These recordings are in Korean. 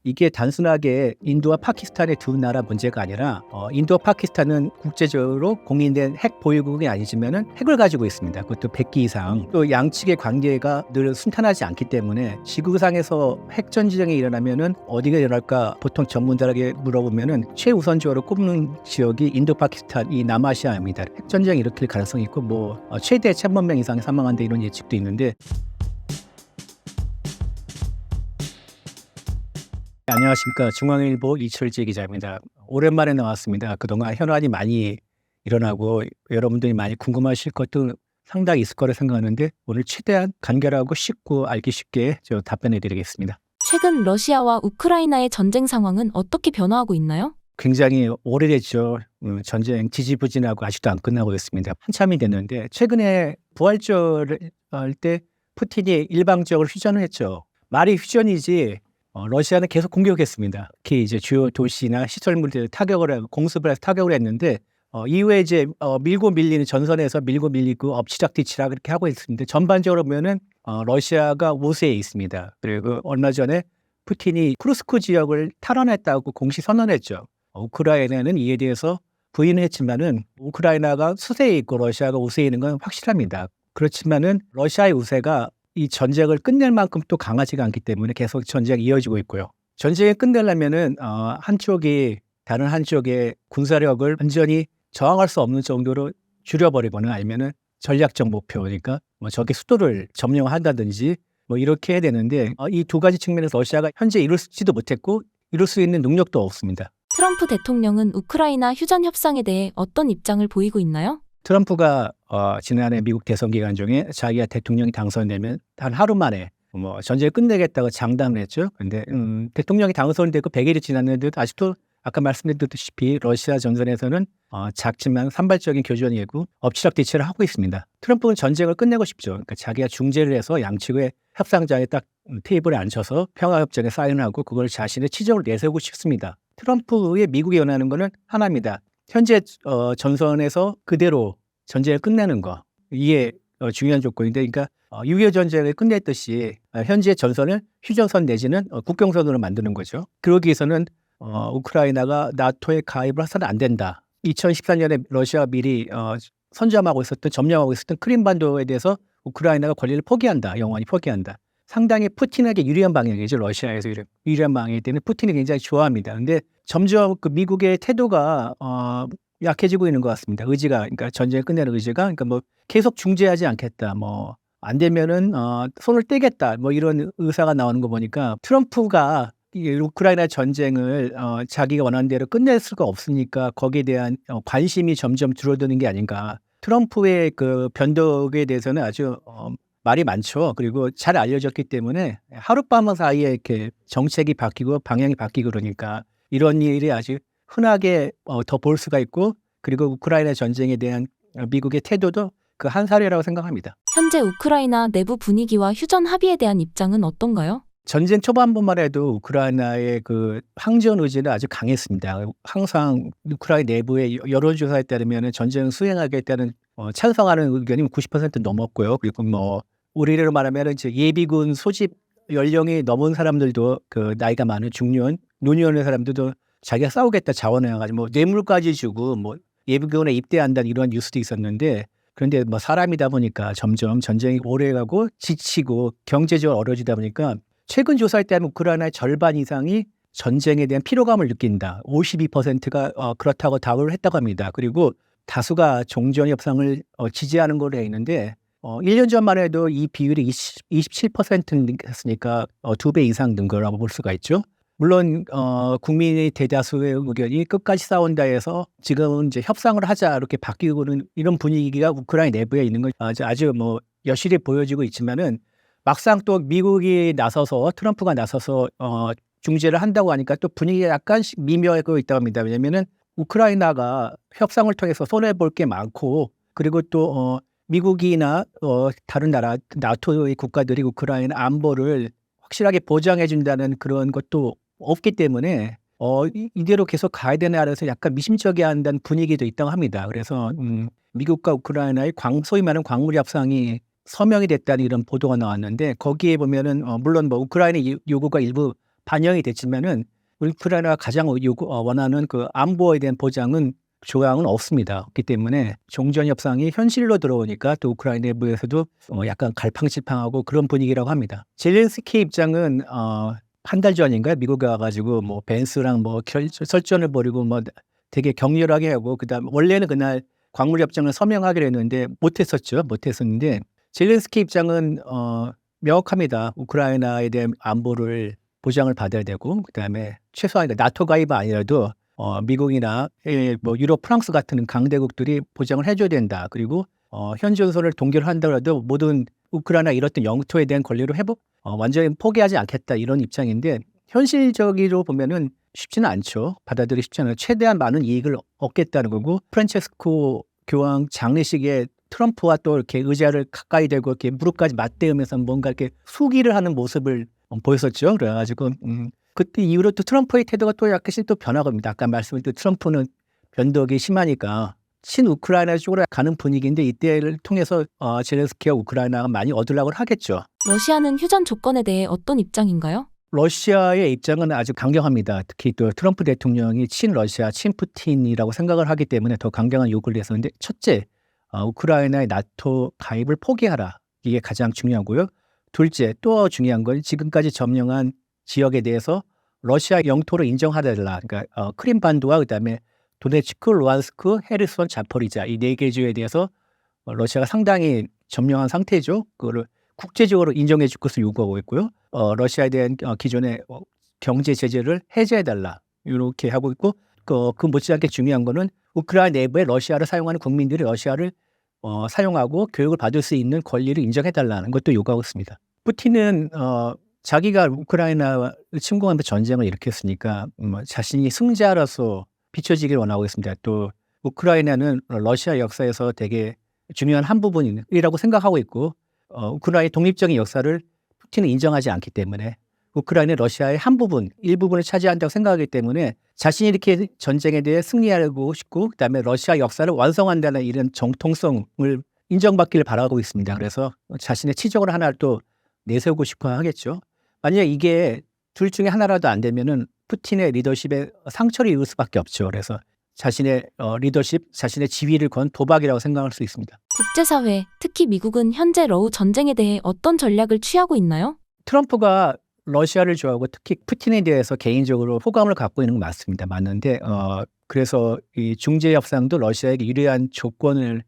이게 단순하게 인도와 파키스탄의 두 나라 문제가 아니라 인도와 파키스탄은 국제적으로 공인된 핵 보유국이 아니지만은 핵을 가지고 있습니다. 그것도 100기 이상. 또 양측의 관계가 늘 순탄하지 않기 때문에 지구상에서 핵 전쟁이 일어나면은 어디가 일어날까 보통 전문가에게 물어보면은 최우선적으로 꼽는 지역이 인도 파키스탄 이 남아시아입니다. 핵 전쟁이 일으킬 가능성이 있고 최대 1,000만 명 이상이 사망한다 이런 예측도 있는데. 안녕하십니까. 중앙일보 이철재 기자입니다. 오랜만에 나왔습니다. 그동안 현안이 많이 일어나고 여러분들이 많이 궁금하실 것도 상당히 있을 거라 생각하는데 오늘 최대한 간결하고 쉽고 알기 쉽게 답변해 드리겠습니다. 최근 러시아와 우크라이나의 전쟁 상황은 어떻게 변화하고 있나요? 굉장히 오래됐죠. 전쟁 지지부진하고 아직도 안 끝나고 있습니다. 한참이 됐는데 최근에 부활절 할 때 푸틴이 일방적으로 휴전을 했죠. 말이 휴전이지 러시아는 계속 공격했습니다. 특히 이제 주요 도시나 시설물들 타격을 하고 공습을 해서 타격을 했는데 이후에 이제 밀고 밀리는 전선에서 밀고 밀리고 엎치락뒤치락 이렇게 하고 있습니다. 전반적으로 보면은 러시아가 우세에 있습니다. 그리고 얼마 전에 푸틴이 쿠르스크 지역을 탈환했다고 공식 선언했죠. 우크라이나는 이에 대해서 부인을 했지만은 우크라이나가 수세에 있고 러시아가 우세에 있는 건 확실합니다. 그렇지만은 러시아의 우세가 이 전쟁을 끝낼 만큼 또 강하지가 않기 때문에 계속 전쟁이 이어지고 있고요. 전쟁을 끝내려면은 한쪽이 다른 한쪽의 군사력을 완전히 저항할 수 없는 정도로 줄여버리거나 아니면은 전략적 목표니까 적의 수도를 점령한다든지 이렇게 해야 되는데 이 두 가지 측면에서 러시아가 현재 이룰지도 못했고 이룰 수 있는 능력도 없습니다. 트럼프 대통령은 우크라이나 휴전 협상에 대해 어떤 입장을 보이고 있나요? 트럼프가 지난해 미국 대선 기간 중에 자기가 대통령이 당선되면 단 하루 만에 전쟁을 끝내겠다고 장담을 했죠. 그런데 대통령이 당선되고 100일이 지났는데도 아직도 아까 말씀드렸다시피 러시아 전선에서는 작지만 산발적인 교전이고 엎치락뒤치를 하고 있습니다. 트럼프는 전쟁을 끝내고 싶죠. 그러니까 자기가 중재를 해서 양측의 협상장에 딱 테이블에 앉혀서 평화협정에 사인하고 그걸 자신의 치적으로 내세우고 싶습니다. 트럼프의 미국이 원하는 거는 하나입니다. 현재 전선에서 그대로 전쟁을 끝내는 거. 이게 중요한 조건인데 그러니까 6.25 전쟁을 끝냈듯이 현재 전선을 휴전선 내지는 국경선으로 만드는 거죠. 그러기 위해서는 우크라이나가 나토에 가입을 해서는 안 된다. 2014년에 러시아가 미리 점령하고 있었던 크림반도에 대해서 우크라이나가 권리를 포기한다. 영원히 포기한다. 상당히 푸틴에게 유리한 방향이죠. 러시아에서 유리한 방향이기 때문에 푸틴이 굉장히 좋아합니다. 근데 점점 그 미국의 태도가 약해지고 있는 것 같습니다. 그러니까 전쟁을 끝내는 의지가 그러니까 계속 중재하지 않겠다. 안 되면은 손을 떼겠다. 이런 의사가 나오는 거 보니까 트럼프가 이 우크라이나 전쟁을 자기가 원하는 대로 끝낼 수가 없으니까 거기에 대한 관심이 점점 줄어드는 게 아닌가. 트럼프의 그 변덕에 대해서는 아주 말이 많죠. 그리고 잘 알려졌기 때문에 하룻밤 사이에 이렇게 정책이 바뀌고 방향이 바뀌고 그러니까 이런 일이 아주 흔하게 더 볼 수가 있고 그리고 우크라이나 전쟁에 대한 미국의 태도도 그 한 사례라고 생각합니다. 현재 우크라이나 내부 분위기와 휴전 합의에 대한 입장은 어떤가요? 전쟁 초반부만 해도 우크라이나의 그 항전 의지는 아주 강했습니다. 항상 우크라이나 내부의 여론조사에 따르면 전쟁을 수행하겠다는 찬성하는 의견이 90% 넘었고요. 그리고 우리로 말하면 이제 예비군 소집 연령이 넘은 사람들도 그 나이가 많은 중년, 노년의 사람들도 자기가 싸우겠다 자원해가지고 뇌물까지 주고 예비군에 입대한다는 이런 뉴스도 있었는데 그런데 사람이다 보니까 점점 전쟁이 오래가고 지치고 경제적으로 어려지다 보니까 최근 조사에 따르면 우크라이나의 절반 이상이 전쟁에 대한 피로감을 느낀다. 52%가 그렇다고 답을 했다고 합니다. 그리고 다수가 종전 협상을 지지하는 걸로 돼 있는데 1년 전만 해도 이 비율이 27%였으니까 2배 이상 는 거라고 볼 수가 있죠. 물론 국민의 대다수의 의견이 끝까지 싸운다 해서 지금은 이제 협상을 하자 이렇게 바뀌고는 이런 분위기가 우크라이나 내부에 있는 건 아주 여실히 보여지고 있지만은 막상 또 미국이 나서서 트럼프가 나서서 중재를 한다고 하니까 또 분위기가 약간씩 미묘하고 있다고 합니다. 왜냐면은 우크라이나가 협상을 통해서 손해볼 게 많고 그리고 또 미국이나 다른 나라 나토의 국가들이 우크라이나 안보를 확실하게 보장해 준다는 그런 것도 없기 때문에 이대로 계속 가야 되나 해서 약간 미심쩍게 한다는 분위기도 있다고 합니다. 그래서 미국과 우크라이나의 소위 말하는 광물 협상이 서명이 됐다는 이런 보도가 나왔는데 거기에 보면은 물론 우크라이나 요구가 일부 반영이 됐지만은 우크라이나가 가장 원하는 그 안보에 대한 보장은 조항은 없습니다. 없기 때문에 종전 협상이 현실로 들어오니까 또 우크라이나 내부에서도 약간 갈팡질팡하고 그런 분위기라고 합니다. 젤렌스키 입장은 한 달 전인가요? 미국에 와가지고 뭐 벤스랑 뭐 설전을 벌이고 뭐 되게 격렬하게 하고 그다음 원래는 그날 광물 협정을 서명하기로 했는데 못했었는데 젤렌스키 입장은 명확합니다. 우크라이나에 대한 안보를 보장을 받아야 되고 그다음에 최소한 나토 가입이 아니라도 미국이나 뭐 유럽, 프랑스 같은 강대국들이 보장을 해줘야 된다. 그리고 현지전선을 동결한다라도 모든 우크라이나 잃었던 영토에 대한 권리를 완전히 포기하지 않겠다 이런 입장인데 현실적으로 보면은 쉽지는 않죠. 받아들이기 쉽지 않아요. 최대한 많은 이익을 얻겠다는 거고 프란체스코 교황 장례식에 트럼프와 또 이렇게 의자를 가까이 대고 이렇게 무릎까지 맞대으면서 뭔가 이렇게 수기를 하는 모습을 보였었죠. 그래가지고 그때 이후로 또 트럼프의 태도가 또 약간씩 또 변화갑니다. 아까 말씀드린 트럼프는 변덕이 심하니까 친우크라이나 쪽으로 가는 분위기인데 이때를 통해서 젤렌스키와 우크라이나가 많이 얻으려고 하겠죠. 러시아는 휴전 조건에 대해 어떤 입장인가요? 러시아의 입장은 아주 강경합니다. 특히 또 트럼프 대통령이 친러시아, 친푸틴이라고 생각을 하기 때문에 더 강경한 요구를 했었는데 첫째, 우크라이나의 나토 가입을 포기하라. 이게 가장 중요하고요. 둘째, 또 중요한 건 지금까지 점령한 지역에 대해서 러시아 영토로 인정하달라. 그러니까 크림반도와 그다음에 도네츠크, 루안스크, 헤르손, 자포리자 이 네 개 주에 대해서 러시아가 상당히 점령한 상태죠. 그거를 국제적으로 인정해 줄 것을 요구하고 있고요. 러시아에 대한 기존의 경제 제재를 해제해달라 이렇게 하고 있고 그 못지않게 중요한 거는 우크라이나 내부에 러시아를 사용하는 국민들이 러시아를 사용하고 교육을 받을 수 있는 권리를 인정해달라는 것도 요구하고 있습니다. 푸틴은 자기가 우크라이나를 침공하면서 전쟁을 일으켰으니까 자신이 승자로서 비춰지길 원하고 있습니다. 또 우크라이나는 러시아 역사에서 되게 중요한 한 부분이라고 생각하고 있고 우크라이나의 독립적인 역사를 푸틴은 인정하지 않기 때문에 우크라이나는 러시아의 한 부분, 일부분을 차지한다고 생각하기 때문에 자신이 이렇게 전쟁에 대해 승리하고 싶고 그다음에 러시아 역사를 완성한다는 이런 정통성을 인정받기를 바라고 있습니다. 그래서 자신의 치적을 하나를 또 내세우고 싶어 하겠죠. 만약에 이게 둘 중에 하나라도 안 되면은 푸틴의 리더십에 상처를 입을 수밖에 없죠. 그래서 자신의 리더십, 자신의 지위를 건 도박이라고 생각할 수 있습니다. 국제사회, 특히 미국은 현재 러우 전쟁에 대해 어떤 전략을 취하고 있나요? 트럼프가 러시아를 좋아하고 특히 푸틴에 대해서 개인적으로 호감을 갖고 있는 건 맞습니다. 맞는데 그래서 이 중재 협상도 러시아에게 유리한 조건을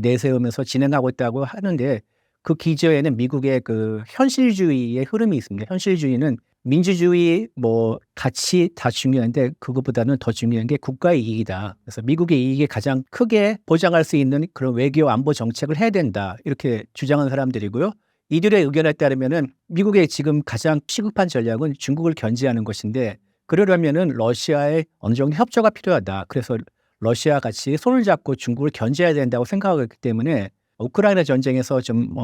내세우면서 진행하고 있다고 하는데 그 기저에는 미국의 그 현실주의의 흐름이 있습니다. 현실주의는 민주주의 뭐 가치 다 중요한데 그것보다는 더 중요한 게 국가의 이익이다. 그래서 미국의 이익을 가장 크게 보장할 수 있는 그런 외교 안보 정책을 해야 된다. 이렇게 주장하는 사람들이고요. 이들의 의견에 따르면은 미국의 지금 가장 시급한 전략은 중국을 견제하는 것인데 그러려면은 러시아의 어느 정도 협조가 필요하다. 그래서 러시아 같이 손을 잡고 중국을 견제해야 된다고 생각하기 때문에 우크라이나 전쟁에서 좀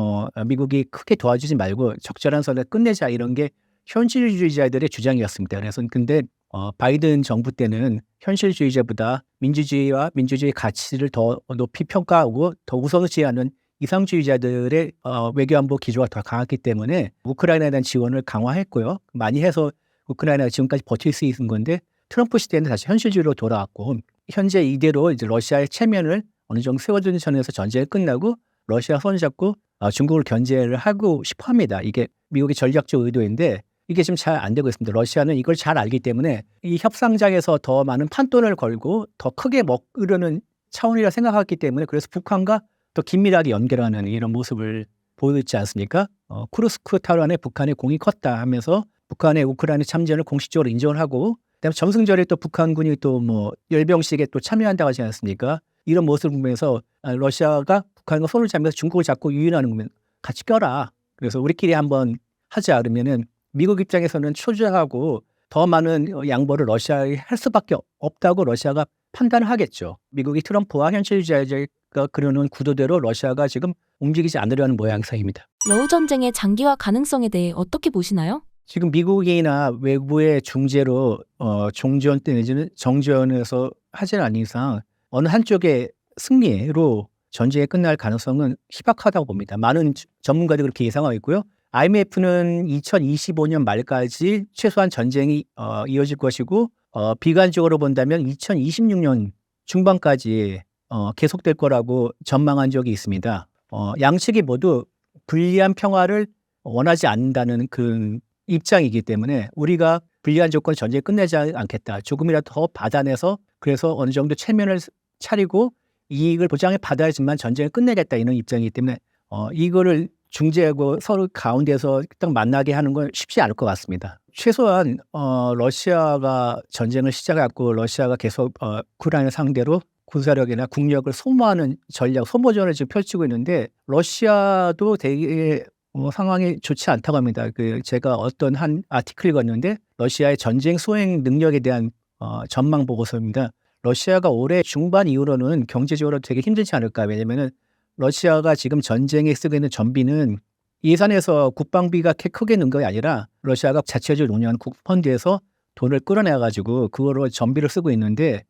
미국이 크게 도와주지 말고 적절한 선을 끝내자 이런 게 현실주의자들의 주장이었습니다. 그래서 근데 바이든 정부 때는 현실주의자보다 민주주의와 민주주의 가치를 더 높이 평가하고 더 우선시하는 이상주의자들의 외교안보 기조가 더 강했기 때문에 우크라이나에 대한 지원을 강화했고요. 많이 해서 우크라이나가 지금까지 버틸 수 있는 건데 트럼프 시대는 다시 현실주의로 돌아왔고 현재 이대로 이제 러시아의 체면을 어느 정도 세워주는 선에서 전쟁이 끝나고 러시아 손을 잡고 중국을 견제를 하고 싶어 합니다. 이게 미국의 전략적 의도인데 이게 지금 잘 안 되고 있습니다. 러시아는 이걸 잘 알기 때문에 이 협상장에서 더 많은 판돈을 걸고 더 크게 먹으려는 차원이라 생각했기 때문에 그래서 북한과 더 긴밀하게 연결하는 이런 모습을 보여줬지 않습니까? 쿠르스크 탈환에 북한의 공이 컸다 하면서 북한의 우크라이나 참전을 공식적으로 인정을 하고 그다음에 점승절에 또 북한군이 또 뭐 열병식에 또 참여한다고 하지 않습니까? 이런 모습을 보면서 러시아가 북한과 손을 잡으면서 중국을 잡고 유인하는 거면 같이 껴라. 그래서 우리끼리 한번 하자 그러면은 미국 입장에서는 초조하고 더 많은 양보를 러시아에 할 수밖에 없다고 러시아가 판단을 하겠죠. 미국이 트럼프와 현실주의자가 그려놓은 구도대로 러시아가 지금 움직이지 않으려는 모양새입니다. 러우 전쟁의 장기화 가능성에 대해 어떻게 보시나요? 지금 미국이나 외부의 중재로 종전 내지는 정전에서 하지 않은 이상 어느 한쪽의 승리로 전쟁이 끝날 가능성은 희박하다고 봅니다. 많은 전문가들이 그렇게 예상하고 있고요. IMF는 2025년 말까지 최소한 전쟁이 이어질 것이고 비관적으로 본다면 2026년 중반까지 계속될 거라고 전망한 적이 있습니다. 양측이 모두 불리한 평화를 원하지 않는다는 그 입장이기 때문에 우리가 불리한 조건 전쟁 끝내지 않겠다. 조금이라도 더 받아내서 그래서 어느 정도 체면을 차리고 이익을 보장해 받아야지만 전쟁을 끝내겠다 이런 입장이기 때문에 이거를 중재하고 서로 가운데서 딱 만나게 하는 건 쉽지 않을 것 같습니다. 최소한 러시아가 전쟁을 시작했고 러시아가 계속 우크라이나 상대로 군사력이나 국력을 소모하는 전략, 소모전을 지금 펼치고 있는데 러시아도 되게 상황이 좋지 않다고 합니다. 제가 어떤 한 아티클 읽었는데 러시아의 전쟁 수행 능력에 대한 전망 보고서입니다. 러시아가 올해 중반 이후로는 경제적으로 되게 힘들지 않을까. 왜냐면은 러시아가 지금 전쟁에 쓰고 있는 전비는 예산에서 국방비가 크게 는 게 아니라 러시아가 자체적으로 운영하는 국펀드에서 돈을 끌어내가지고 그거로 전비를 쓰고 있는데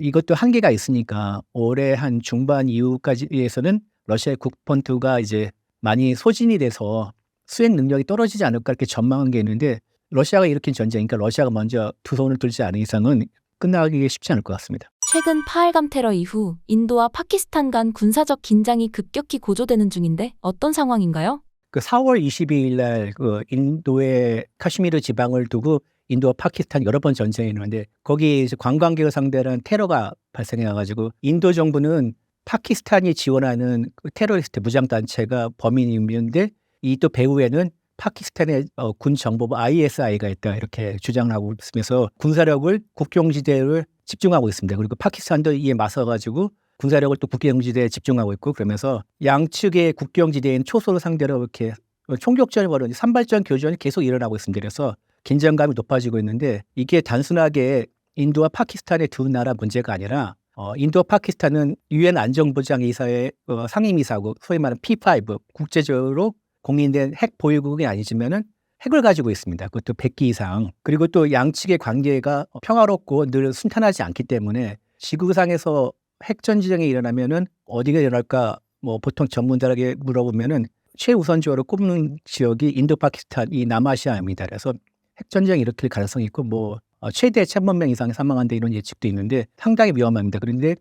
이것도 한계가 있으니까 올해 한 중반 이후까지에서는 러시아의 국펀드가 이제 많이 소진이 돼서 수행 능력이 떨어지지 않을까 이렇게 전망한 게 있는데 러시아가 일으킨 전쟁이니까 러시아가 먼저 두 손을 들지 않은 이상은 끝나기 쉽지 않을 것 같습니다. 최근 파헬감 테러 이후 인도와 파키스탄 간 군사적 긴장이 급격히 고조되는 중인데 어떤 상황인가요? 4월 22일 날 인도의 카슈미르 지방을 두고 인도와 파키스탄 여러 번 전쟁이 있는데 거기 이제 관광객을 상대로 한 테러가 발생해 가지고 인도 정부는 파키스탄이 지원하는 테러리스트 무장단체가 범인인데 이 또 배후에는 파키스탄의 군 정보부 ISI가 있다 이렇게 주장하고 있으면서 군사력을 국경지대를 집중하고 있습니다. 그리고 파키스탄도 이에 맞서가지고 군사력을 또 국경지대에 집중하고 있고 그러면서 양측의 국경지대인 초소를 상대로 이렇게 총격전이 벌어지고 산발전 교전이 계속 일어나고 있습니다. 그래서 긴장감이 높아지고 있는데 이게 단순하게 인도와 파키스탄의 두 나라 문제가 아니라 인도와 파키스탄은 유엔 안전보장이사의 상임이사고 소위 말하는 P5 국제적으로 공인된 핵 보유국이 아니지만은 핵을 가지고 있습니다. 그것도 100기 이상. 그리고 또 양측의 관계가 평화롭고 늘 순탄하지 않기 때문에 지구상에서 핵전쟁이 일어나면은 어디가 일어날까 보통 전문가에게 물어보면은 최우선적으로 꼽는 지역이 인도 파키스탄 이 남아시아입니다. 그래서 핵전쟁이 일으킬 가능성이 있고 최대 1,000만 명 이상이 사망한다 이런 예측도 있는데 상당히 위험합니다. 그런데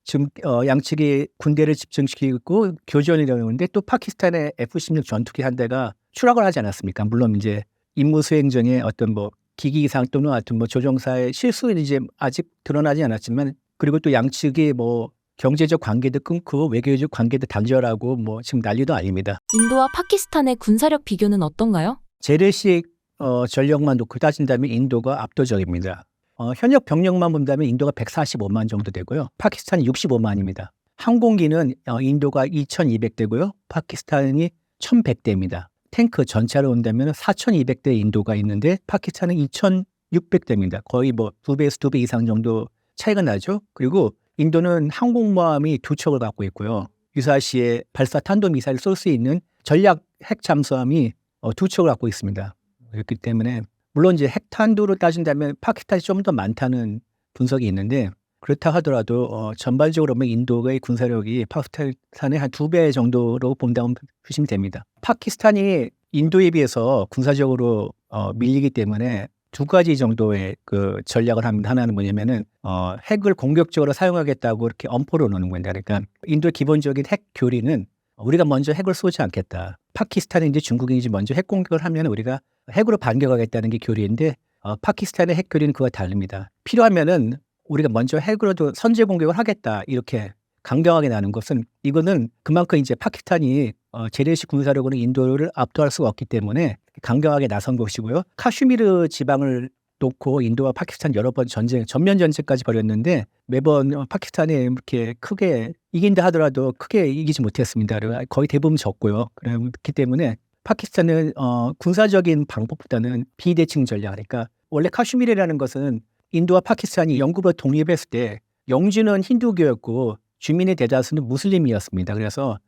지금 양측이 군대를 집중시키고 교전이 일어나는데 또 파키스탄의 F-16 전투기 한 대가 추락을 하지 않았습니까? 물론 이제 임무 수행 중에 어떤 기기 이상 또는 하여튼 조종사의 실수는 이제 아직 드러나지 않았지만 그리고 또 양측이 경제적 관계도 끊고 외교적 관계도 단절하고 지금 난리도 아닙니다. 인도와 파키스탄의 군사력 비교는 어떤가요? 재래식 전력만 놓고 따진다면 인도가 압도적입니다. 현역 병력만 본다면 인도가 145만 정도 되고요. 파키스탄이 65만입니다. 항공기는 인도가 2,200대고요. 파키스탄이 1,100대입니다. 탱크 전차로 온다면 4,200대 인도가 있는데 파키스탄은 2,600대입니다. 거의 두 배에서 2배 이상 정도 차이가 나죠. 그리고 인도는 항공모함이 2척을 갖고 있고요. 유사시에 발사 탄도미사일을 쏠 수 있는 전략 핵 잠수함이 2척을 갖고 있습니다. 그렇기 때문에 물론 이제 핵탄두로 따진다면 파키스탄이 좀 더 많다는 분석이 있는데 그렇다 하더라도 전반적으로 보면 인도의 군사력이 파키스탄의 한 2배 정도로 본다고 보시면 됩니다. 파키스탄이 인도에 비해서 군사적으로 밀리기 때문에 두 가지 정도의 전략을 합니다. 하나는 뭐냐면은 핵을 공격적으로 사용하겠다고 이렇게 엄포를 놓는 겁니다. 그러니까 인도의 기본적인 핵 교리는 우리가 먼저 핵을 쏘지 않겠다. 파키스탄인지 중국인지 먼저 핵 공격을 하면 우리가 핵으로 반격하겠다는 게 교리인데 파키스탄의 핵 교리는 그와 다릅니다. 필요하면은 우리가 먼저 핵으로도 선제 공격을 하겠다 이렇게 강경하게 나는 것은 이거는 그만큼 이제 파키스탄이 재래식 군사력으로 인도를 압도할 수가 없기 때문에 강경하게 나선 것이고요. 카슈미르 지방을 놓고 인도와 파키스탄 여러 번 전면 전쟁까지 벌였는데 매번 파키스탄이 이렇게 크게 이긴다 하더라도 크게 이기지 못했습니다. 거의 대부분 졌고요. 그렇기 때문에 파키스탄은 군사적인 방법보다는 비대칭 전략. 그러니까 원래 카슈미르라는 것은 인도와 파키스탄이 영국으로 독립했을 때 영주는 힌두교였고 주민의 대다수는 무슬림이었습니다. 그래서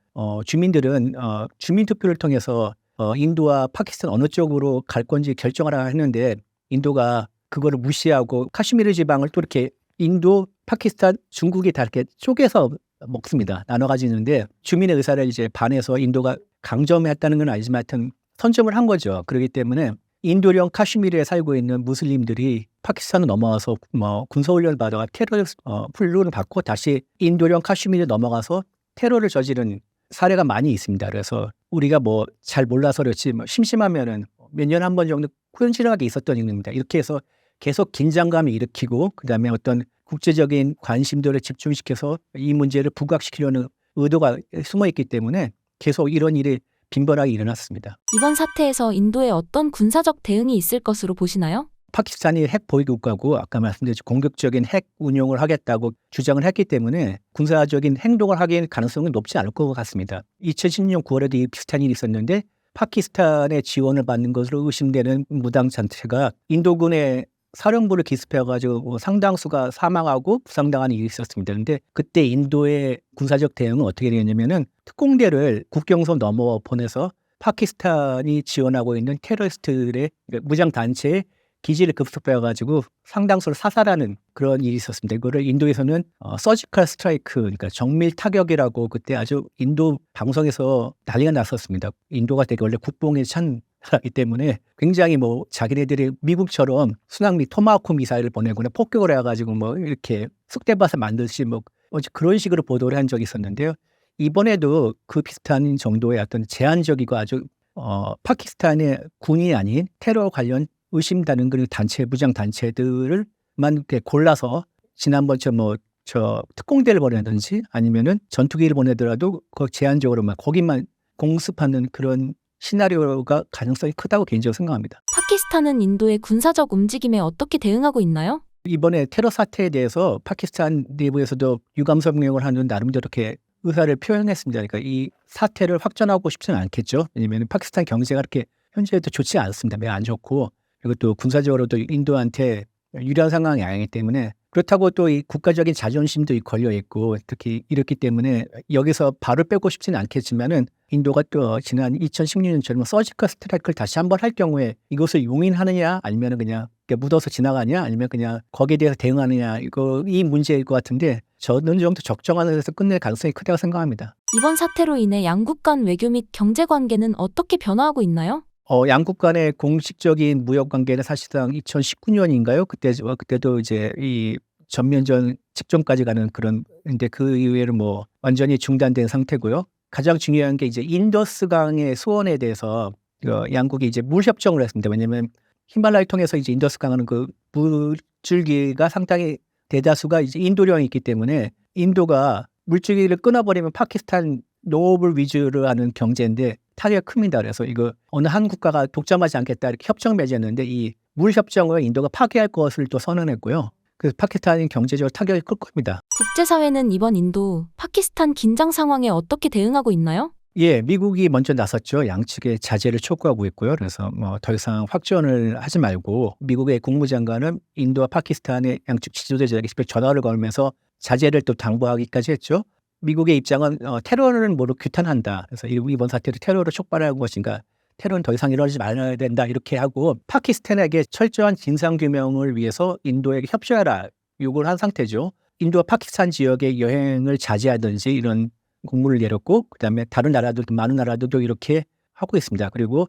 주민들은 주민투표를 통해서 인도와 파키스탄 어느 쪽으로 갈 건지 결정하라 했는데 인도가 그거를 무시하고 카슈미르 지방을 또 이렇게 인도, 파키스탄, 중국이 다 이렇게 쪼개서 먹습니다. 나눠 가지는데 주민의 의사를 이제 반해서 인도가 강점했다는 건 아니지만 하여튼 선점을 한 거죠. 그렇기 때문에 인도령 카슈미르에 살고 있는 무슬림들이 파키스탄을 넘어와서 뭐 군사훈련을 받아가 테러 훈련을 받고 다시 인도령 카슈미르에 넘어가서 테러를 저지른 사례가 많이 있습니다. 그래서 우리가 뭐 잘 몰라서 그렇지 뭐 심심하면은 몇 년에 한 번 정도 꾸준하게 있었던 일입니다. 이렇게 해서 계속 긴장감을 일으키고 그다음에 어떤 국제적인 관심도를 집중시켜서 이 문제를 부각시키려는 의도가 숨어 있기 때문에 계속 이런 일이 빈번하게 일어났습니다. 이번 사태에서 인도에 어떤 군사적 대응이 있을 것으로 보시나요? 파키스탄이 핵 보유 국가고 아까 말씀드렸죠. 공격적인 핵 운용을 하겠다고 주장을 했기 때문에 군사적인 행동을 하기에는 가능성은 높지 않을 것 같습니다. 2016년 9월에도 이 비슷한 일이 있었는데 파키스탄의 지원을 받는 것으로 의심되는 무당 단체가 인도군의 사령부를 기습해가지고 상당수가 사망하고 부상당하는 일이 있었습니다. 그런데 그때 인도의 군사적 대응은 어떻게 되었냐면은 특공대를 국경선 넘어 보내서 파키스탄이 지원하고 있는 테러리스트들의 무장 단체의 기지를 급습해가지고 상당수를 사살하는 그런 일이 있었습니다. 이거를 인도에서는 서지컬 스트라이크, 그러니까 정밀 타격이라고 그때 아주 인도 방송에서 난리가 났었습니다. 인도가 되게 원래 국뽕에 찬 나라이기 때문에 굉장히 뭐 자기네들이 미국처럼 순항미 토마호크 미사일을 보내거나 폭격을 해가지고 뭐 이렇게 쑥대밭을 만들지 뭐 그런 식으로 보도를 한 적이 있었는데요. 이번에도 그 비슷한 정도의 어떤 제한적이고 아주 파키스탄의 군이 아닌 테러 관련 의심되는 그런 단체, 무장 단체들을만 이렇게 골라서 지난번처럼 저 특공대를 보내든지 아니면은 전투기를 보내더라도 제한적으로만 거기만 공습하는 그런 시나리오가 가능성이 크다고 개인적으로 생각합니다. 파키스탄은 인도의 군사적 움직임에 어떻게 대응하고 있나요? 이번에 테러 사태에 대해서 파키스탄 내부에서도 유감설명을 하는 나름대로 이렇게 의사를 표현했습니다. 그러니까 이 사태를 확전하고 싶지는 않겠죠. 왜냐하면 파키스탄 경제가 그렇게 현재도 좋지 않습니다. 매우 안 좋고 그리고 또 군사적으로도 인도한테 유리한 상황이 아니기 때문에 그렇다고 또 이 국가적인 자존심도 걸려 있고 특히 이렇기 때문에 여기서 발을 빼고 싶지는 않겠지만은 인도가 또 지난 2016년처럼 서지컬 스트라이크를 다시 한번 할 경우에 이것을 용인하느냐 아니면 그냥 묻어서 지나가냐 아니면 그냥 거기에 대해서 대응하느냐 이 문제일 것 같은데 저는 좀 더 적정한 데서 끝낼 가능성이 크다고 생각합니다. 이번 사태로 인해 양국 간 외교 및 경제 관계는 어떻게 변화하고 있나요? 양국 간의 공식적인 무역 관계는 사실상 2019년인가요? 그때도 이제 이 전면전 직전까지 가는 근데 그 이후에는 뭐 완전히 중단된 상태고요. 가장 중요한 게 이제 인더스강의 수원에 대해서 양국이 이제 물 협정을 했습니다. 왜냐하면 히말라야 통해서 이제 인더스강은 그 물줄기가 상당히 대다수가 이제 인도령이 있기 때문에 인도가 물줄기를 끊어버리면 파키스탄 농업을 위주로 하는 경제인데 타격이 큽니다. 그래서 이거 어느 한 국가가 독점하지 않겠다 이렇게 협정 맺었는데 이 물 협정을 인도가 파기할 것을 또 선언했고요. 그래서 파키스탄이 경제적으로 타격이 클 겁니다. 국제사회는 이번 인도, 파키스탄 긴장 상황에 어떻게 대응하고 있나요? 예, 미국이 먼저 나섰죠. 양측의 자제를 촉구하고 있고요. 그래서 뭐 더 이상 확전을 하지 말고 미국의 국무장관은 인도와 파키스탄의 양측 지도자들에게 직접 전화를 걸면서 자제를 또 당부하기까지 했죠. 미국의 입장은 테러를 모두 규탄한다. 그래서 이번 사태로 테러를 촉발한 것인가. 테러는 더 이상 이러지 말아야 된다. 이렇게 하고 파키스탄에게 철저한 진상규명을 위해서 인도에게 협조해라. 요구를 한 상태죠. 인도와 파키스탄 지역의 여행을 자제하든지 이런 공문을 내렸고 그다음에 다른 나라들도 많은 나라들도 이렇게 하고 있습니다. 그리고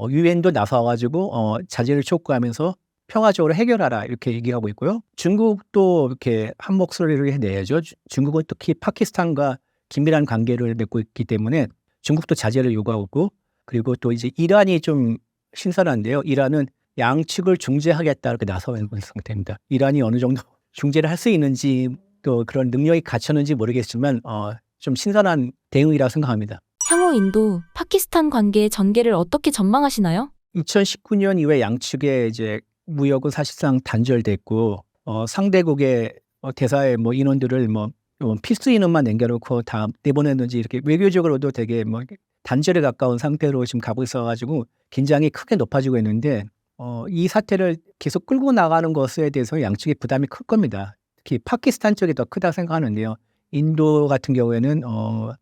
유엔도 나서가지고 자제를 촉구하면서 평화적으로 해결하라 이렇게 얘기하고 있고요. 중국도 이렇게 한 목소리를 내야죠. 중국은 특히 파키스탄과 긴밀한 관계를 맺고 있기 때문에 중국도 자제를 요구하고 있고 그리고 또 이제 이란이 좀 신선한데요. 이란은 양측을 중재하겠다 이렇게 나서 있는 상태입니다. 이란이 어느 정도 중재를 할 수 있는지 또 그런 능력이 갖췄는지 모르겠지만 좀 신선한 대응이라고 생각합니다. 향후 인도, 파키스탄 관계의 전개를 어떻게 전망하시나요? 2019년 이후에 양측의 이제 무역은 사실상 단절됐고 상대국의 대사의 뭐 인원들을 필수 인원만 남겨놓고 다 내보냈는지 이렇게 외교적으로도 되게 단절에 가까운 상태로 지금 가고 있어가지고 긴장이 크게 높아지고 있는데 이 사태를 계속 끌고 나가는 것에 대해서 양측의 부담이 클 겁니다. 특히 파키스탄 쪽이 더 크다고 생각하는데요. 인도 같은 경우에는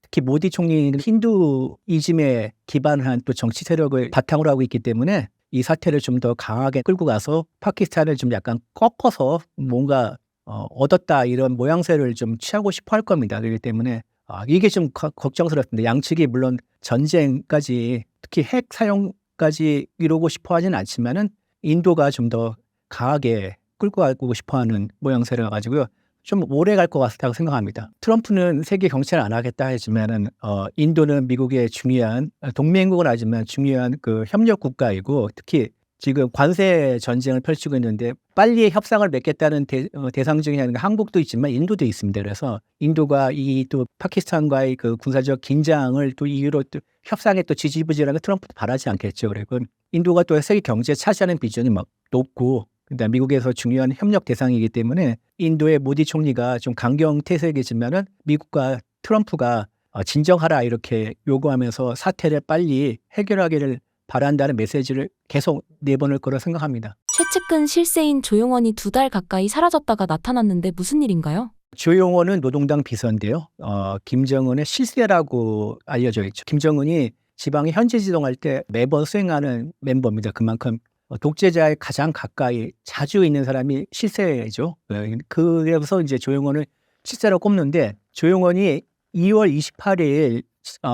특히 모디 총리는 힌두이즘에 기반한 또 정치 세력을 바탕으로 하고 있기 때문에 이 사태를 좀 더 강하게 끌고 가서 파키스탄을 좀 약간 꺾어서 뭔가 얻었다 이런 모양새를 좀 취하고 싶어 할 겁니다. 그렇기 때문에 이게 좀 걱정스럽습니다. 양측이 물론 전쟁까지 특히 핵 사용 그렇게까지 이루고 싶어 하진 않지만은 인도가 좀 더 강하게 끌고 가고 싶어 하는 모양새라 가지고요. 좀 오래 갈 것 같다고 생각합니다. 트럼프는 세계 경제를 안 하겠다 하지만은 인도는 미국의 중요한 동맹국은 아니지만 중요한 그 협력 국가이고 특히 지금 관세 전쟁을 펼치고 있는데 빨리 협상을 맺겠다는 대상 중에 하나가 한국도 있지만 인도도 있습니다. 그래서 인도가 이 또 파키스탄과의 그 군사적 긴장을 또 이유로 또 협상에 또 지지부진하게 트럼프도 바라지 않겠죠. 그리고 인도가 또 세계 경제에 차지하는 비중이 막 높고 그다음 미국에서 중요한 협력 대상이기 때문에 인도의 모디 총리가 좀 강경태세이지만은 미국과 트럼프가 진정하라 이렇게 요구하면서 사태를 빨리 해결하기를 바란다는 메시지를 계속 내보낼 거라 생각합니다. 최측근 실세인 조용원이 2달 가까이 사라졌다가 나타났는데 무슨 일인가요? 조용원은 노동당 비서인데요. 김정은의 실세라고 알려져 있죠. 김정은이 지방에 현지 지동할 때 매번 수행하는 멤버입니다. 그만큼 독재자에 가장 가까이 자주 있는 사람이 실세죠. 그래서 이제 조용원을 실세로 꼽는데 조용원이 2월 28일